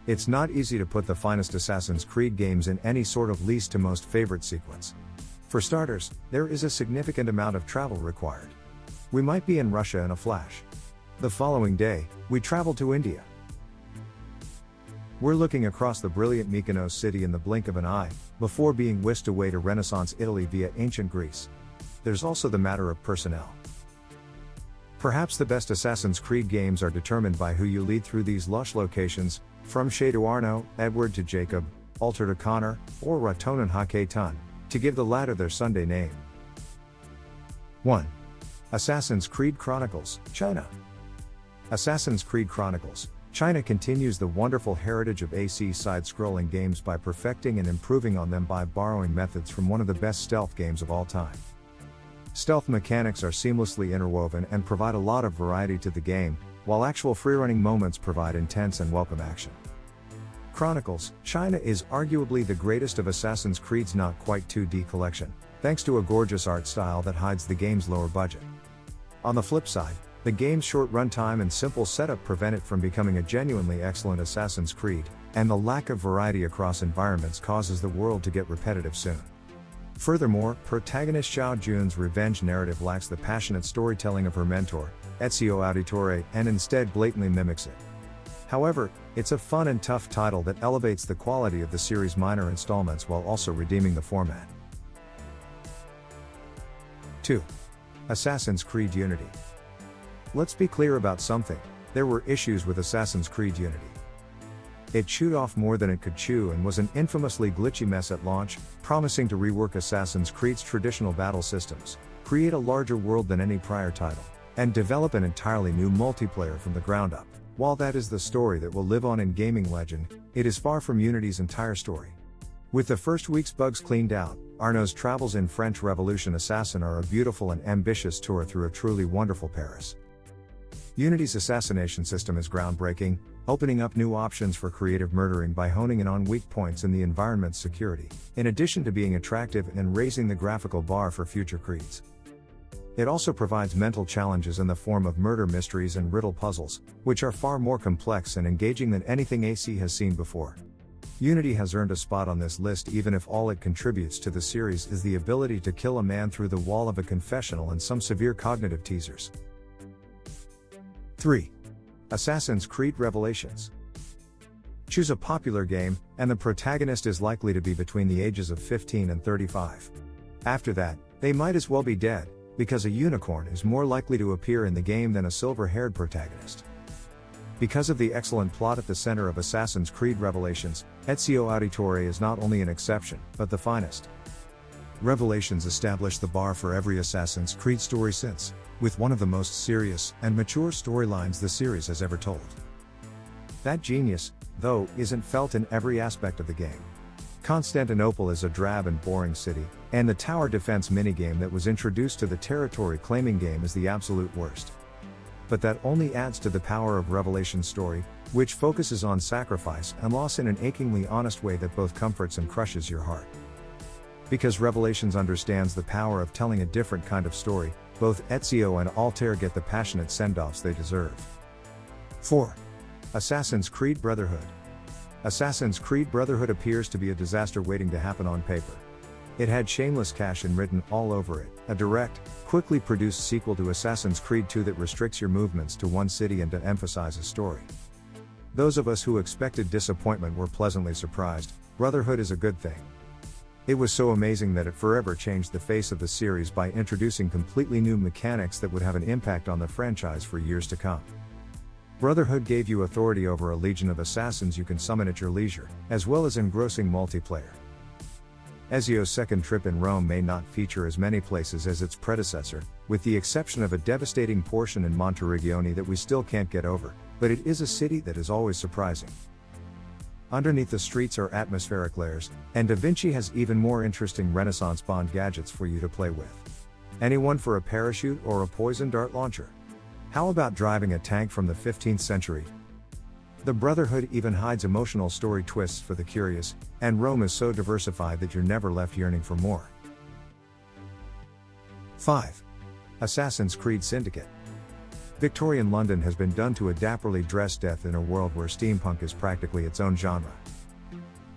It's not easy to put the finest Assassin's Creed games in any sort of least to most favorite sequence. For starters, there is a significant amount of travel required. We might be in Russia in a flash. The following day, we travel to India. We're looking across the brilliant Mykonos city in the blink of an eye, before being whisked away to Renaissance Italy via ancient Greece. There's also the matter of personnel. Perhaps the best Assassin's Creed games are determined by who you lead through these lush locations, from Shay to Arno, Edward to Jacob, Alter to Connor, or Raton and Hakeitan, to give the latter their Sunday name. 1. Assassin's Creed Chronicles, China. Assassin's Creed Chronicles, China continues the wonderful heritage of AC side-scrolling games by perfecting and improving on them by borrowing methods from one of the best stealth games of all time. Stealth mechanics are seamlessly interwoven and provide a lot of variety to the game, while actual free-running moments provide intense and welcome action. Chronicles, China is arguably the greatest of Assassin's Creed's not quite 2D collection, thanks to a gorgeous art style that hides the game's lower budget. On the flip side, the game's short runtime and simple setup prevent it from becoming a genuinely excellent Assassin's Creed, and the lack of variety across environments causes the world to get repetitive soon. Furthermore, protagonist Xiao Jun's revenge narrative lacks the passionate storytelling of her mentor, Ezio Auditore, and instead blatantly mimics it. However, it's a fun and tough title that elevates the quality of the series' minor installments while also redeeming the format. 2. Assassin's Creed Unity. Let's be clear about something, there were issues with Assassin's Creed Unity. It chewed off more than it could chew and was an infamously glitchy mess at launch, promising to rework Assassin's Creed's traditional battle systems, create a larger world than any prior title, and develop an entirely new multiplayer from the ground up. While that is the story that will live on in gaming legend, it is far from Unity's entire story. With the first week's bugs cleaned out, Arnaud's travels in French Revolution Assassin are a beautiful and ambitious tour through a truly wonderful Paris. Unity's assassination system is groundbreaking, opening up new options for creative murdering by honing in on weak points in the environment's security, in addition to being attractive and raising the graphical bar for future creeds. It also provides mental challenges in the form of murder mysteries and riddle puzzles, which are far more complex and engaging than anything AC has seen before. Unity has earned a spot on this list even if all it contributes to the series is the ability to kill a man through the wall of a confessional and some severe cognitive teasers. 3. Assassin's Creed Revelations. Choose a popular game, and the protagonist is likely to be between the ages of 15 and 35. After that, they might as well be dead, because a unicorn is more likely to appear in the game than a silver-haired protagonist. Because of the excellent plot at the center of Assassin's Creed Revelations, Ezio Auditore is not only an exception, but the finest. Revelations established the bar for every Assassin's Creed story since, with one of the most serious and mature storylines the series has ever told. That genius, though, isn't felt in every aspect of the game. Constantinople is a drab and boring city, and the tower defense minigame that was introduced to the territory-claiming game is the absolute worst. But that only adds to the power of Revelation's story, which focuses on sacrifice and loss in an achingly honest way that both comforts and crushes your heart. Because Revelations understands the power of telling a different kind of story, both Ezio and Altair get the passionate send-offs they deserve. 4. Assassin's Creed Brotherhood. Assassin's Creed Brotherhood appears to be a disaster waiting to happen on paper. It had shameless cash-in written all over it, a direct, quickly produced sequel to Assassin's Creed 2 that restricts your movements to one city and to emphasize a story. Those of us who expected disappointment were pleasantly surprised. Brotherhood is a good thing. It was so amazing that it forever changed the face of the series by introducing completely new mechanics that would have an impact on the franchise for years to come. Brotherhood gave you authority over a legion of assassins you can summon at your leisure, as well as engrossing multiplayer. Ezio's second trip in Rome may not feature as many places as its predecessor, with the exception of a devastating portion in Monteriggioni that we still can't get over, but it is a city that is always surprising. Underneath the streets are atmospheric layers, and Da Vinci has even more interesting Renaissance Bond gadgets for you to play with. Anyone for a parachute or a poison dart launcher? How about driving a tank from the 15th century? The Brotherhood even hides emotional story twists for the curious, and Rome is so diversified that you're never left yearning for more. 5. Assassin's Creed Syndicate. Victorian London has been done to a dapperly dressed death in a world where steampunk is practically its own genre.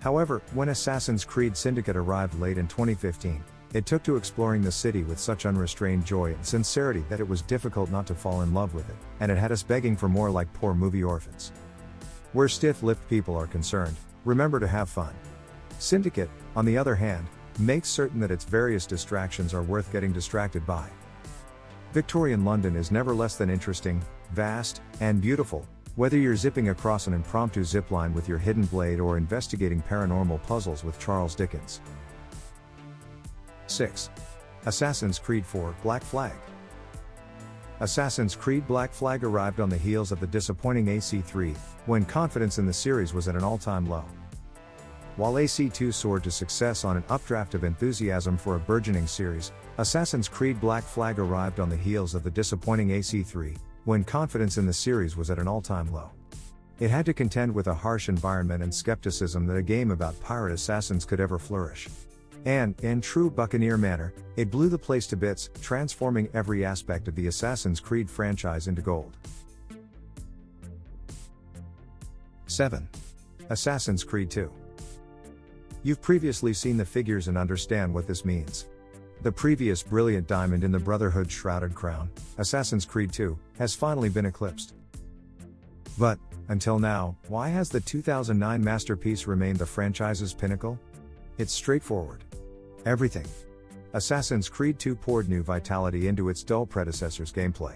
However, when Assassin's Creed Syndicate arrived late in 2015, it took to exploring the city with such unrestrained joy and sincerity that it was difficult not to fall in love with it, and it had us begging for more like poor movie orphans. Where stiff-lipped people are concerned, remember to have fun. Syndicate, on the other hand, makes certain that its various distractions are worth getting distracted by. Victorian London is never less than interesting, vast, and beautiful, whether you're zipping across an impromptu zipline with your hidden blade or investigating paranormal puzzles with Charles Dickens. 6. Assassin's Creed 4: Black Flag. Assassin's Creed Black Flag arrived on the heels of the disappointing AC3, when confidence in the series was at an all-time low. While AC2 soared to success on an updraft of enthusiasm for a burgeoning series, Assassin's Creed Black Flag arrived on the heels of the disappointing AC3, when confidence in the series was at an all-time low. It had to contend with a harsh environment and skepticism that a game about pirate assassins could ever flourish. And, in true Buccaneer manner, it blew the place to bits, transforming every aspect of the Assassin's Creed franchise into gold. 7. Assassin's Creed 2. You've previously seen the figures and understand what this means. The previous brilliant diamond in the Brotherhood's shrouded crown, Assassin's Creed 2, has finally been eclipsed. But, until now, why has the 2009 masterpiece remained the franchise's pinnacle? It's straightforward. Everything. Assassin's Creed 2 poured new vitality into its dull predecessor's gameplay.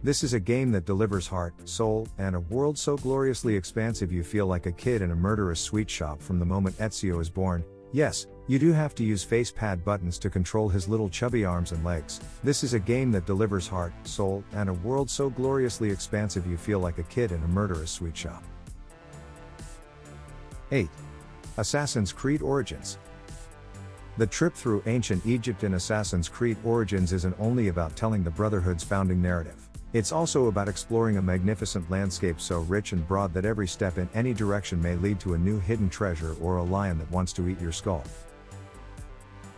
This is a game that delivers heart, soul, and a world so gloriously expansive you feel like a kid in a murderous sweet shop from the moment Ezio is born. Yes, you do have to use facepad buttons to control his little chubby arms and legs. This is a game that delivers heart, soul, and a world so gloriously expansive you feel like a kid in a murderous sweet shop. 8. Assassin's Creed Origins. The trip through ancient Egypt in Assassin's Creed Origins isn't only about telling the Brotherhood's founding narrative. It's also about exploring a magnificent landscape so rich and broad that every step in any direction may lead to a new hidden treasure or a lion that wants to eat your skull.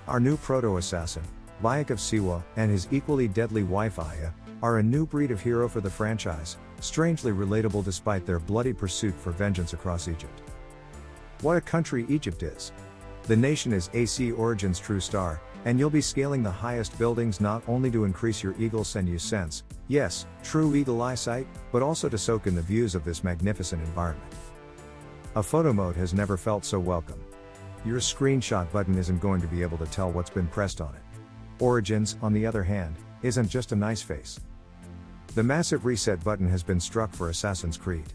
Our new proto-assassin, Bayek of Siwa, and his equally deadly wife Aya, are a new breed of hero for the franchise, strangely relatable despite their bloody pursuit for vengeance across Egypt. What a country Egypt is! The nation is AC Origins' true star, and you'll be scaling the highest buildings not only to increase your eagle sense, yes, true eagle eyesight, but also to soak in the views of this magnificent environment. A photo mode has never felt so welcome. Your screenshot button isn't going to be able to tell what's been pressed on it. Origins, on the other hand, isn't just a nice face. The massive reset button has been struck for Assassin's Creed.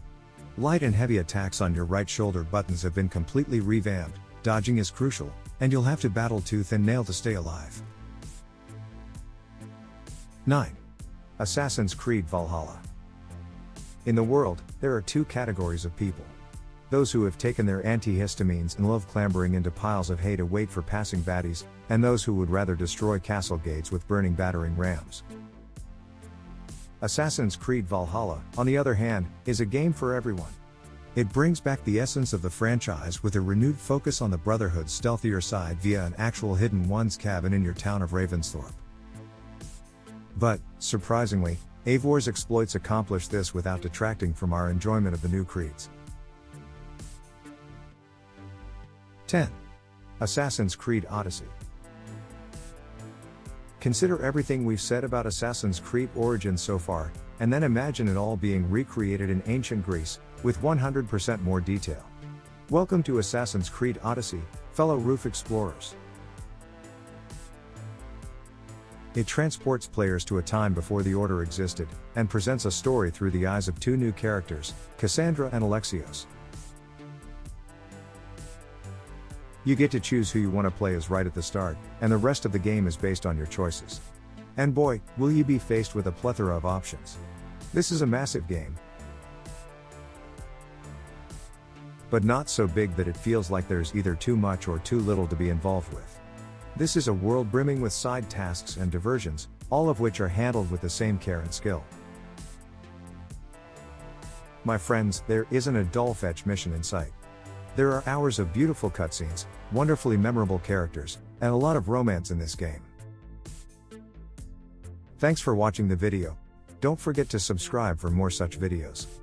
Light and heavy attacks on your right shoulder buttons have been completely revamped, dodging is crucial, and you'll have to battle tooth and nail to stay alive. 9. Assassin's Creed Valhalla. In the world, there are two categories of people. Those who have taken their antihistamines and love clambering into piles of hay to wait for passing baddies, and those who would rather destroy castle gates with burning battering rams. Assassin's Creed Valhalla, on the other hand, is a game for everyone. It brings back the essence of the franchise with a renewed focus on the Brotherhood's stealthier side via an actual Hidden Ones cabin in your town of Ravensthorpe. But, surprisingly, Eivor's exploits accomplish this without detracting from our enjoyment of the new creeds. 10. Assassin's Creed Odyssey. Consider everything we've said about Assassin's Creed Origins so far, and then imagine it all being recreated in ancient Greece, with 100% more detail. Welcome to Assassin's Creed Odyssey, fellow roof explorers. It transports players to a time before the Order existed, and presents a story through the eyes of two new characters, Cassandra and Alexios. You get to choose who you want to play as right at the start, and the rest of the game is based on your choices. And boy, will you be faced with a plethora of options. This is a massive game, but not so big that it feels like there's either too much or too little to be involved with. This is a world brimming with side tasks and diversions, all of which are handled with the same care and skill. My friends, there isn't a dull fetch mission in sight. There are hours of beautiful cutscenes, wonderfully memorable characters, and a lot of romance in this game. Thanks for watching the video. Don't forget to subscribe for more such videos.